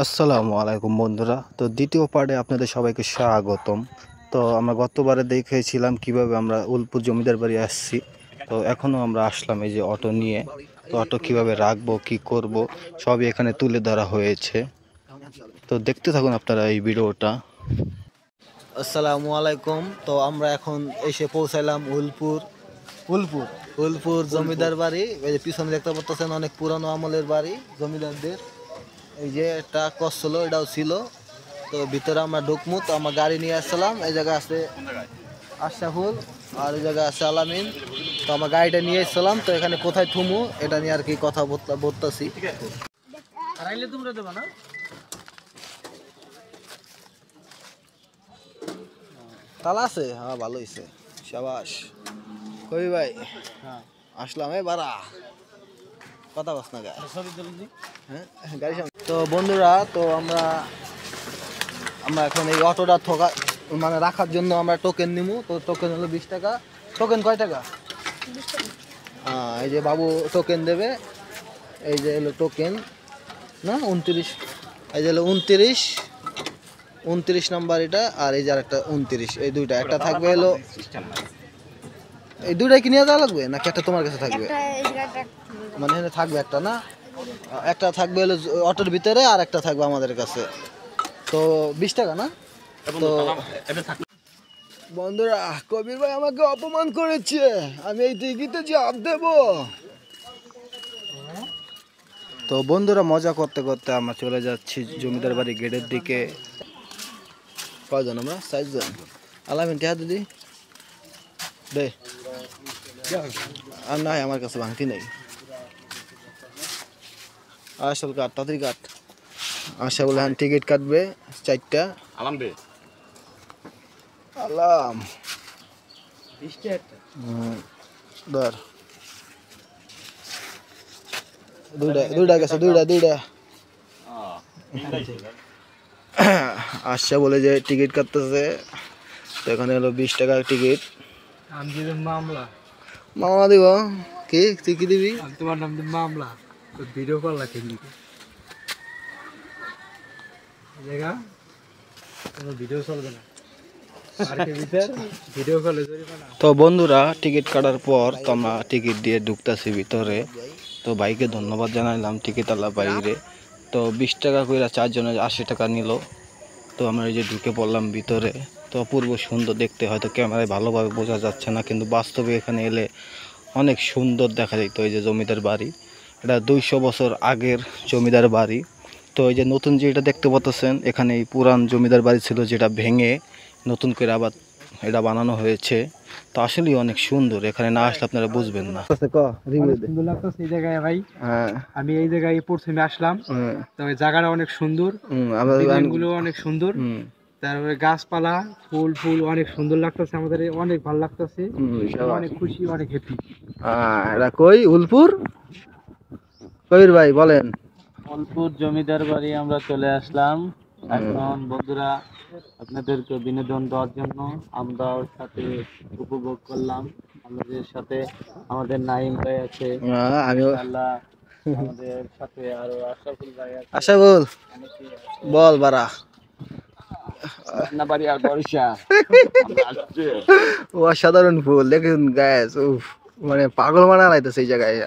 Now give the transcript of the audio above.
আসসালামু আলাইকুম বন্ধুরা। তো দ্বিতীয় পার্টে আপনাদের সবাইকে স্বাগতম। তো আমরা গতবারে দেখেছিলাম কিভাবে আমরা উলপুর জমিদার বাড়ি আসছি। তো এখনও আমরা আসলাম এই যে অটো নিয়ে। তো অটো কিভাবে রাখবো কি করব সবই এখানে তুলে ধরা হয়েছে। তো দেখতে থাকুন আপনারা এই ভিডিওটা। আসসালামু আলাইকুম। তো আমরা এখন এসে পৌঁছাইলাম উলপুর উলপুর জমিদার বাড়ি। এই যে পিছনে দেখতে পাচ্ছেন অনেক পুরানো আমলের বাড়ি জমিদারদের। এই যে একটা কস ছিল, এটাও ছিল। তো ভিতরে আমরা ঢুকমু। তো আমরা গাড়ি নিয়ে আসছিলাম। এই জায়গায় আছে আশরাফুল আর এই জায়গায় আছে আলামিন। তো আমরা গাড়িটা নিয়ে এসেছিলাম। তো এখানে কোথায় থুমু এটা নিয়ে আর কি কথা বলতেছি। তালা আছে? হ্যাঁ, ভালো হয়েছে, শাবাশ। কবি ভাই, আসলাম বাড়া কথা বস না গায়ে। হ্যাঁ, গাড়ি তো বন্ধুরা, তো আমরা এখন এই অটোটা মানে রাখার জন্য আমরা টোকেন নিমু। তো টোকেন হলো 20 টাকা। টোকেন কয় টাকা? হ্যাঁ, এই যে বাবু টোকেন দেবে। এই যে হলো টোকেন, না 29, এই যে হলো 29 নাম্বার এটা। আর এই যে আরেকটা 29, এই দুইটা একটা থাকবে হলো। এই দুইটাই কি নিয়ে যাওয়া লাগবে নাকি একটা তোমার কাছে থাকবে? মানে এখানে থাকবে একটা, না একটা থাকবে হলো অটোর ভিতরে, আর একটা থাকবে আমাদের কাছে। তো 20 টাকা না? তো বন্ধুরা, কবির ভাই আমাকে অপমান করেছে, আমি এই টিকিটে জবাব দেব। তো বন্ধুরা, মজা করতে করতে আমরা চলে যাচ্ছি জমিদার বাড়ি গেটের দিকে। কয়জন আমরা? 4 জন। আলামিন টিয়া দিদি দে। আর নাই আমার কাছে ভাঙতি নেই। আসল কাট, তাড়াতাড়ি কাট। আশা বলে টিকিট কাটবে 4টা। আলাম দে আলাম ধর, দুইটা গেছে, দুইটা। আশা বলে যে টিকিট কাটতেছে। তো এখানে হলো 20 টাকা টিকিট। মামলা দিব কি? তুই কি দিবি? তোমার নাম মামলা ভিডিও কল রাখেন জায়গা, কোনো ভিডিও চলবে না। ভিডিও কলে তো বন্ধুরা, টিকিট কাটার পর তো আমরা টিকিট দিয়ে ঢুকতেছি ভিতরে। তো ভাইকে ধন্যবাদ জানাইলাম, টিকিট আলা বাইরে। তো 20 টাকা করে 4 জনের 80 টাকা নিল। তো আমরা এই যে ঢুকে পড়লাম ভিতরে। তো অপূর্ব সুন্দর দেখতে, হয়তো ক্যামেরায় ভালোভাবে বোঝা যাচ্ছে না, কিন্তু বাস্তবে এখানে এলে অনেক সুন্দর দেখা যেত। এই যে জমিদার বাড়ি, এটা 200 বছর আগের জমিদার বাড়ি। তো এই যে নতুন যেটা দেখতে পাচ্ছেন, এখানে এই পুরান জমিদার বাড়ি ছিল, যেটা ভেঙে নতুন করে আবার এটা বানানো হয়েছে। তো আসলেই অনেক সুন্দর, এখানে না আসলে আপনারা বুঝবেন না। সুন্দর লাগতেছে এই জায়গায় ভাই। আমি এই জায়গায় প্রথমে আসলাম। তো এই জায়গাটা অনেক সুন্দর, গুলো অনেক সুন্দর। তারপরে গাছপালা, ফুল অনেক সুন্দর লাগতেছে, আমাদের অনেক ভালো লাগতেছে, অনেক খুশি, অনেক হ্যাপি। এটা কই? উলপুর কবির ভাই বলেন। উলপুর জমিদার বাড়ি আমরা চলে আসলাম। এখন বন্ধুরা, আপনাদেরকে বিনোদন দেওয়ার জন্য আমরাও সাথে উপভোগ করলাম। আমাদের সাথে আমাদের নাইম ভাই আছে, আমিও আল্লাহ আমাদের সাথে আরো আশরাফুল ভাই আছে। আশা বল বাড়া। বাড়ি আর বরিশা অসাধারণ ফুল দেখুন গ্যাস, উফ, মানে পাগল মানা লাইতেছে এই জায়গায়।